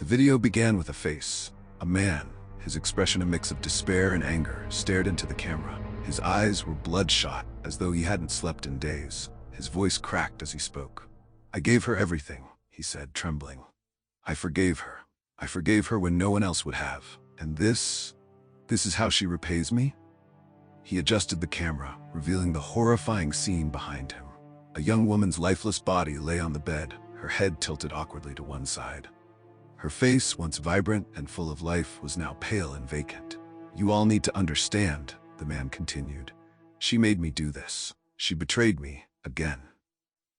The video began with a face. A man, his expression a mix of despair and anger, stared into the camera. His eyes were bloodshot, as though he hadn't slept in days. His voice cracked as he spoke. "I gave her everything," he said, trembling. "I forgave her. I forgave her when no one else would have. And this is how she repays me?" He adjusted the camera, revealing the horrifying scene behind him. A young woman's lifeless body lay on the bed, her head tilted awkwardly to one side. Her face, once vibrant and full of life, was now pale and vacant. "You all need to understand," the man continued. "She made me do this. She betrayed me, again."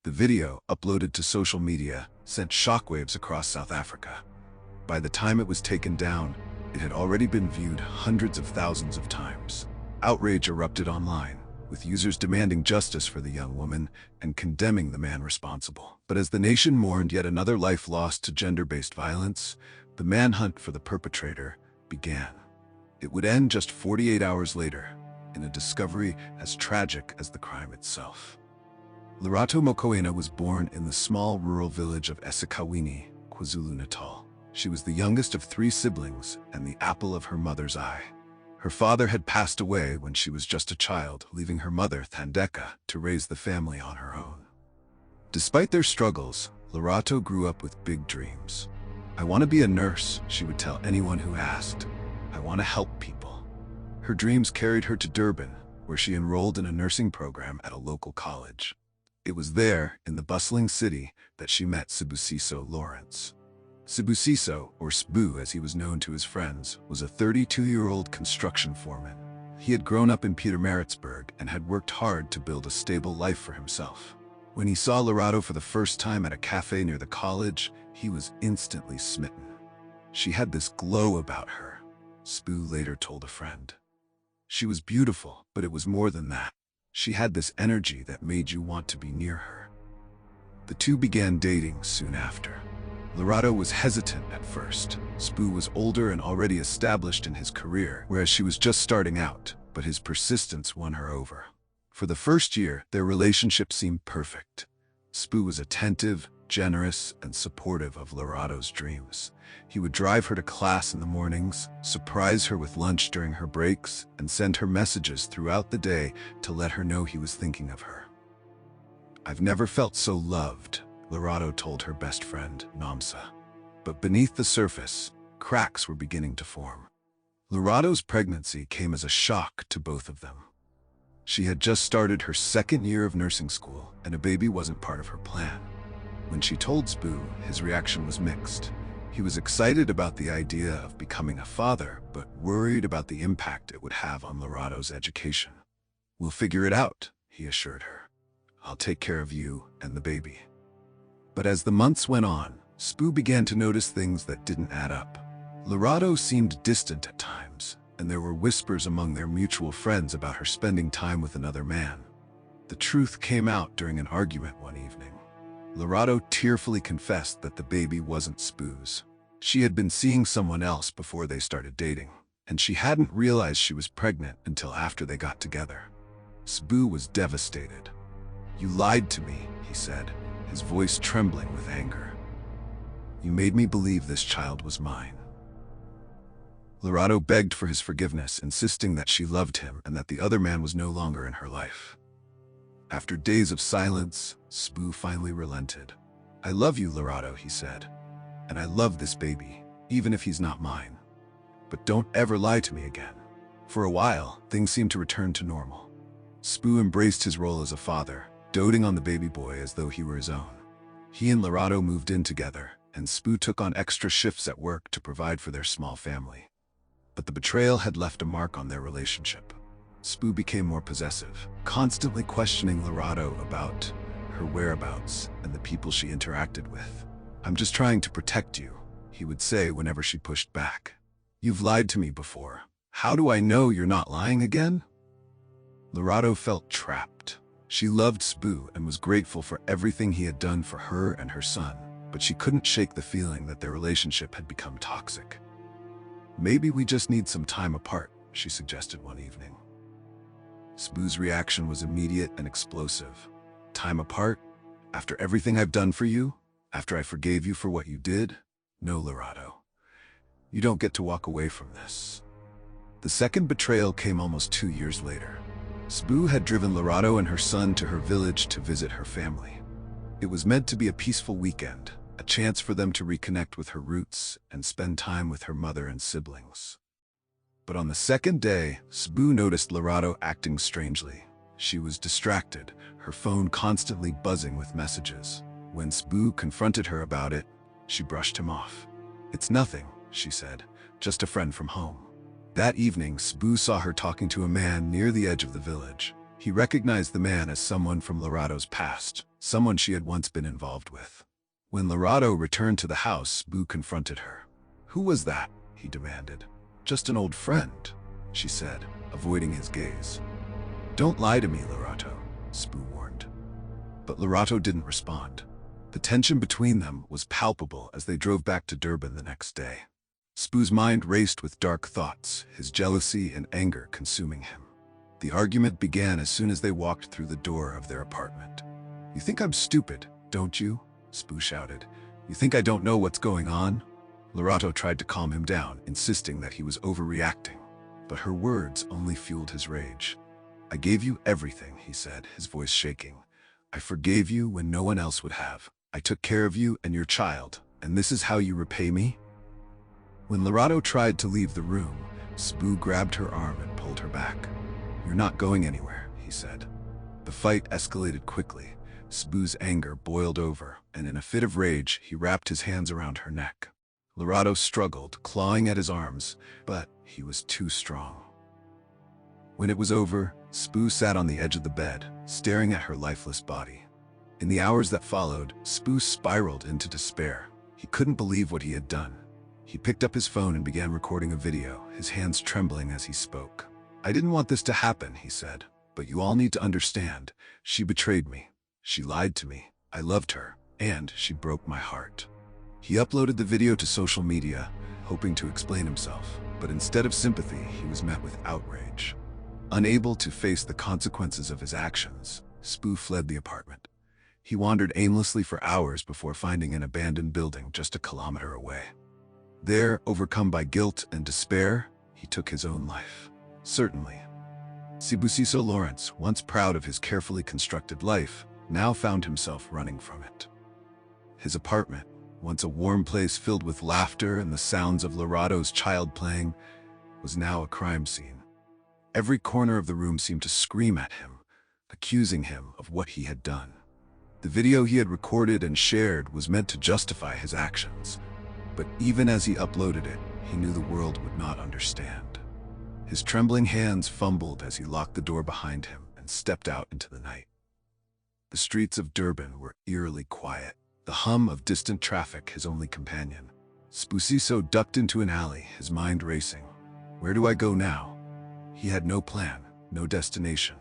The video, uploaded to social media, sent shockwaves across South Africa. By the time it was taken down, it had already been viewed hundreds of thousands of times. Outrage erupted online, with users demanding justice for the young woman and condemning the man responsible. But as the nation mourned yet another life lost to gender-based violence, the manhunt for the perpetrator began. It would end just 48 hours later, in a discovery as tragic as the crime itself. Lerato Mokoena was born in the small rural village of eSekhawini, KwaZulu-Natal. She was the youngest of 3 siblings and the apple of her mother's eye. Her father had passed away when she was just a child, leaving her mother, Thandeka, to raise the family on her own. Despite their struggles, Lerato grew up with big dreams. "I want to be a nurse," she would tell anyone who asked. "I want to help people." Her dreams carried her to Durban, where she enrolled in a nursing program at a local college. It was there, in the bustling city, that she met Sibusiso Lawrence. Sibusiso, or Sbu as he was known to his friends, was a 32-year-old construction foreman. He had grown up in Pietermaritzburg and had worked hard to build a stable life for himself. When he saw Lerato for the first time at a cafe near the college, he was instantly smitten. She had this glow about her, Sbu later told a friend. She was beautiful, but it was more than that. She had this energy that made you want to be near her. The two began dating soon after. Lerato was hesitant at first. Sbu was older and already established in his career, whereas she was just starting out, but his persistence won her over. For the first year, their relationship seemed perfect. Sbu was attentive, generous, and supportive of Lerato's dreams. He would drive her to class in the mornings, surprise her with lunch during her breaks, and send her messages throughout the day to let her know he was thinking of her. "I've never felt so loved," Lerato told her best friend, Namsa. But beneath the surface, cracks were beginning to form. Lerato's pregnancy came as a shock to both of them. She had just started her 2nd year of nursing school, and a baby wasn't part of her plan. When she told Sbu, his reaction was mixed. He was excited about the idea of becoming a father, but worried about the impact it would have on Lerato's education. "We'll figure it out," he assured her. "I'll take care of you and the baby." But as the months went on, Sbu began to notice things that didn't add up. Lerato seemed distant at times, and there were whispers among their mutual friends about her spending time with another man. The truth came out during an argument one evening. Lerato tearfully confessed that the baby wasn't Sbu's. She had been seeing someone else before they started dating, and she hadn't realized she was pregnant until after they got together. Sbu was devastated. "You lied to me," he said, his voice trembling with anger. "You made me believe this child was mine." Lerato begged for his forgiveness, insisting that she loved him and that the other man was no longer in her life. After days of silence, Sbu finally relented. "I love you, Lerato," he said, "and I love this baby, even if he's not mine. But don't ever lie to me again." For a while, things seemed to return to normal. Sbu embraced his role as a father, doting on the baby boy as though he were his own. He and Lerato moved in together, and Sbu took on extra shifts at work to provide for their small family. But the betrayal had left a mark on their relationship. Sbu became more possessive, constantly questioning Lerato about her whereabouts and the people she interacted with. "I'm just trying to protect you," he would say whenever she pushed back. "You've lied to me before. How do I know you're not lying again?" Lerato felt trapped. She loved Sbu and was grateful for everything he had done for her and her son, but she couldn't shake the feeling that their relationship had become toxic. "Maybe we just need some time apart," she suggested one evening. Sbu's reaction was immediate and explosive. "Time apart? After everything I've done for you? After I forgave you for what you did? No, Lerato. You don't get to walk away from this. The second betrayal came almost 2 years later. Sbu had driven Lerato and her son to her village to visit her family. It was meant to be a peaceful weekend, a chance for them to reconnect with her roots and spend time with her mother and siblings. But on the second day, Sbu noticed Lerato acting strangely. She was distracted, her phone constantly buzzing with messages. When Sbu confronted her about it, she brushed him off. "It's nothing," she said, "just a friend from home." That evening, Sbu saw her talking to a man near the edge of the village. He recognized the man as someone from Lerato's past, someone she had once been involved with. When Lerato returned to the house, Sbu confronted her. "Who was that?" he demanded. "Just an old friend," she said, avoiding his gaze. "Don't lie to me, Lerato," Sbu warned. But Lerato didn't respond. The tension between them was palpable as they drove back to Durban the next day. Sbu's mind raced with dark thoughts, his jealousy and anger consuming him. The argument began as soon as they walked through the door of their apartment. "You think I'm stupid, don't you?" Sbu shouted. "You think I don't know what's going on?" Lerato tried to calm him down, insisting that he was overreacting. But her words only fueled his rage. "I gave you everything," he said, his voice shaking. "I forgave you when no one else would have. I took care of you and your child, and this is how you repay me?" When Lerato tried to leave the room, Sbu grabbed her arm and pulled her back. "You're not going anywhere," he said. The fight escalated quickly. Sbu's anger boiled over, and in a fit of rage, he wrapped his hands around her neck. Lerato struggled, clawing at his arms, but he was too strong. When it was over, Sbu sat on the edge of the bed, staring at her lifeless body. In the hours that followed, Sbu spiraled into despair. He couldn't believe what he had done. He picked up his phone and began recording a video, his hands trembling as he spoke. "I didn't want this to happen," he said, "but you all need to understand. She betrayed me. She lied to me. I loved her, and she broke my heart." He uploaded the video to social media, hoping to explain himself, but instead of sympathy, he was met with outrage. Unable to face the consequences of his actions, Sbu fled the apartment. He wandered aimlessly for hours before finding an abandoned building just a kilometer away. There, overcome by guilt and despair, he took his own life. Certainly. Sibusiso Lawrence, once proud of his carefully constructed life, now found himself running from it. His apartment, once a warm place filled with laughter and the sounds of Lerato's child playing, was now a crime scene. Every corner of the room seemed to scream at him, accusing him of what he had done. The video he had recorded and shared was meant to justify his actions, but even as he uploaded it, he knew the world would not understand. His trembling hands fumbled as he locked the door behind him and stepped out into the night. The streets of Durban were eerily quiet, the hum of distant traffic his only companion. Sibusiso ducked into an alley, his mind racing. Where do I go now? He had no plan, no destination.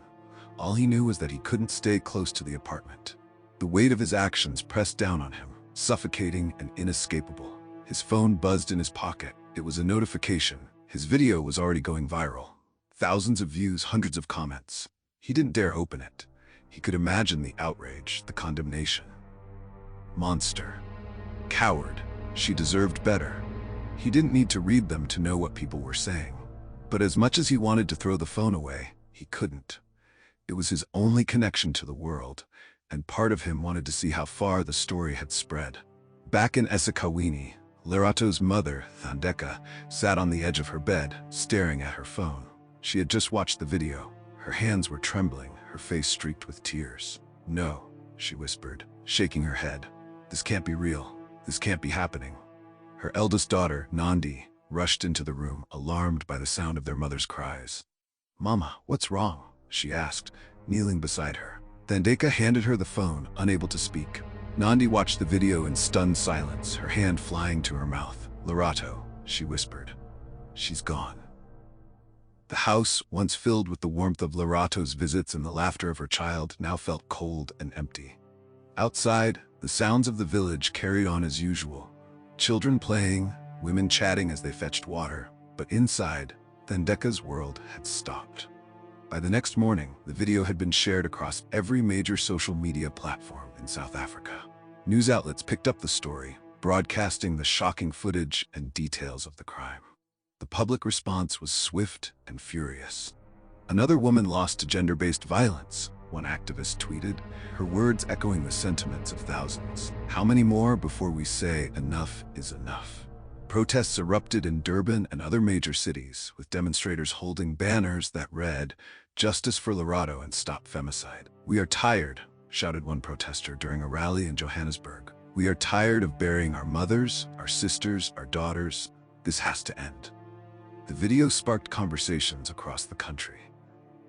All he knew was that he couldn't stay close to the apartment. The weight of his actions pressed down on him, suffocating and inescapable. His phone buzzed in his pocket. It was a notification. His video was already going viral. Thousands of views, hundreds of comments. He didn't dare open it. He could imagine the outrage, the condemnation. Monster. Coward. She deserved better. He didn't need to read them to know what people were saying. But as much as he wanted to throw the phone away, he couldn't. It was his only connection to the world, and part of him wanted to see how far the story had spread. Back in eSekhawini, Lerato's mother, Thandeka, sat on the edge of her bed, staring at her phone. She had just watched the video. Her hands were trembling, her face streaked with tears. "No," she whispered, shaking her head. "This can't be real. This can't be happening." Her eldest daughter, Nandi, rushed into the room, alarmed by the sound of their mother's cries. "Mama, what's wrong?" she asked, kneeling beside her. Thandeka handed her the phone, unable to speak. Nandi watched the video in stunned silence, her hand flying to her mouth. "Lerato," she whispered. "She's gone." The house, once filled with the warmth of Lerato's visits and the laughter of her child, now felt cold and empty. Outside, the sounds of the village carried on as usual. Children playing, women chatting as they fetched water. But inside, Thandeka's world had stopped. By the next morning, the video had been shared across every major social media platform in South Africa. News outlets picked up the story. broadcasting the shocking footage and details of the crime. The public response was swift and furious. "Another woman lost to gender-based violence," one activist tweeted, her words echoing the sentiments of thousands. "How many more before we say enough is enough?" Protests erupted in Durban and other major cities, with demonstrators holding banners that read, "Justice for Lerato and Stop Femicide." "We are tired," shouted one protester during a rally in Johannesburg. "We are tired of burying our mothers, our sisters, our daughters. This has to end." The video sparked conversations across the country.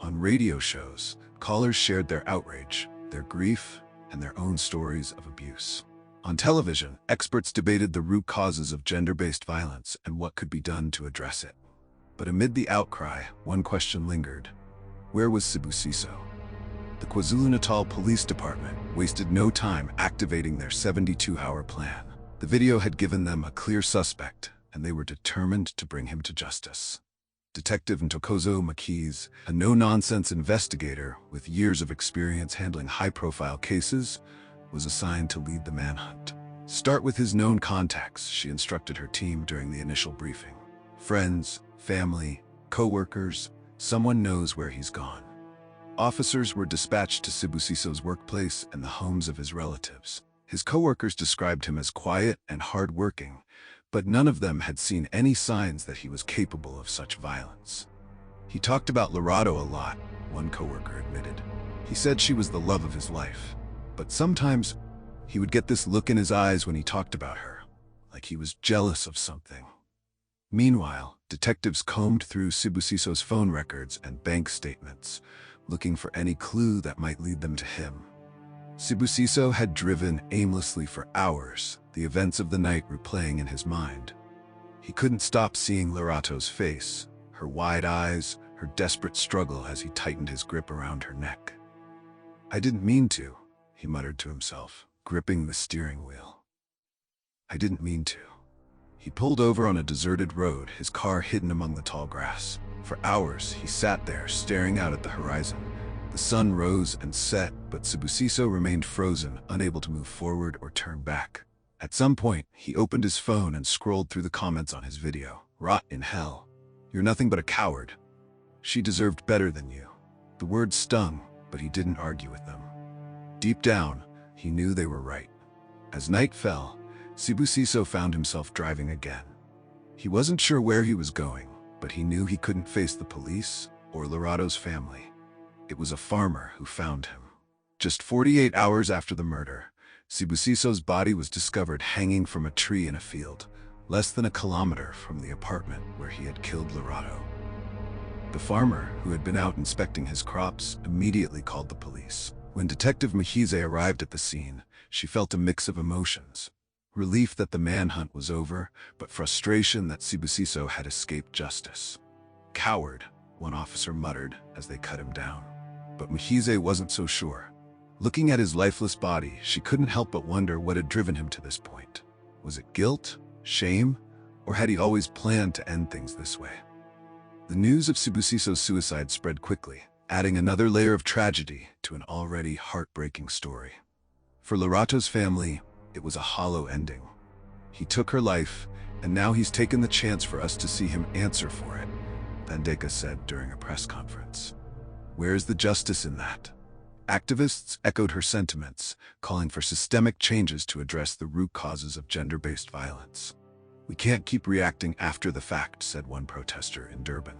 On radio shows, callers shared their outrage, their grief, and their own stories of abuse. On television, experts debated the root causes of gender-based violence and what could be done to address it. But amid the outcry, one question lingered. Where was Sibusiso? The KwaZulu-Natal Police Department wasted no time activating their 72-hour plan. The video had given them a clear suspect, and they were determined to bring him to justice. Detective Ntokozo Makiz, a no-nonsense investigator with years of experience handling high-profile cases, was assigned to lead the manhunt. "Start with his known contacts," she instructed her team during the initial briefing. "Friends, family, co-workers, someone knows where he's gone." Officers were dispatched to Sibusiso's workplace and the homes of his relatives. His co-workers described him as quiet and hard-working, but none of them had seen any signs that he was capable of such violence. "He talked about Lerato a lot," one coworker admitted. "He said she was the love of his life. But sometimes he would get this look in his eyes when he talked about her, like he was jealous of something." Meanwhile, detectives combed through Sibusiso's phone records and bank statements, looking for any clue that might lead them to him. Sibusiso had driven aimlessly for hours, the events of the night replaying in his mind. He couldn't stop seeing Lerato's face, her wide eyes, her desperate struggle as he tightened his grip around her neck. "I didn't mean to," he muttered to himself, gripping the steering wheel. "I didn't mean to." He pulled over on a deserted road, his car hidden among the tall grass. For hours, he sat there, staring out at the horizon. The sun rose and set, but Sibusiso remained frozen, unable to move forward or turn back. At some point, he opened his phone and scrolled through the comments on his video. "Rot in hell. You're nothing but a coward. She deserved better than you." The words stung, but he didn't argue with them. Deep down, he knew they were right. As night fell, Sibusiso found himself driving again. He wasn't sure where he was going, but he knew he couldn't face the police or Lerato's family. It was a farmer who found him. Just 48 hours after the murder, Sibusiso's body was discovered hanging from a tree in a field, less than a kilometer from the apartment where he had killed Lerato. The farmer, who had been out inspecting his crops, immediately called the police. When Detective Mahize arrived at the scene, she felt a mix of emotions. Relief that the manhunt was over, but frustration that Sibusiso had escaped justice. "Coward," one officer muttered as they cut him down. But Mahize wasn't so sure. Looking at his lifeless body, she couldn't help but wonder what had driven him to this point. Was it guilt, shame, or had he always planned to end things this way? The news of Sibusiso's suicide spread quickly, adding another layer of tragedy to an already heartbreaking story. For Lerato's family, it was a hollow ending. He took her life, and now he's taken the chance for us to see him answer for it, Thandeka said during a press conference. Where's the justice in that? Activists echoed her sentiments, calling for systemic changes to address the root causes of gender-based violence. "We can't keep reacting after the fact," said one protester in Durban.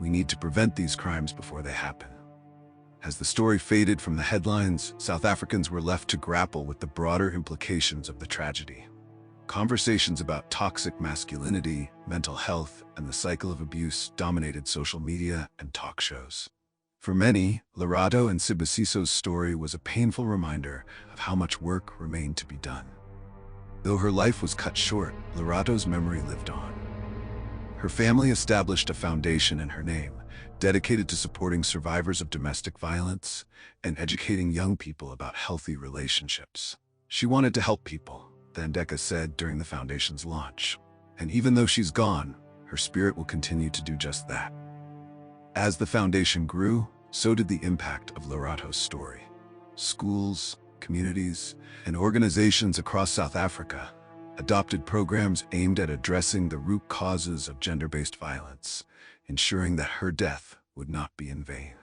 "We need to prevent these crimes before they happen." As the story faded from the headlines, South Africans were left to grapple with the broader implications of the tragedy. Conversations about toxic masculinity, mental health, and the cycle of abuse dominated social media and talk shows. For many, Lerato and Sibusiso's story was a painful reminder of how much work remained to be done. Though her life was cut short, Lerato's memory lived on. Her family established a foundation in her name, dedicated to supporting survivors of domestic violence and educating young people about healthy relationships. She wanted to help people, Thandeka said during the foundation's launch. And even though she's gone, her spirit will continue to do just that. As the foundation grew, so did the impact of Lerato's story. Schools, communities, and organizations across South Africa adopted programs aimed at addressing the root causes of gender-based violence, ensuring that her death would not be in vain.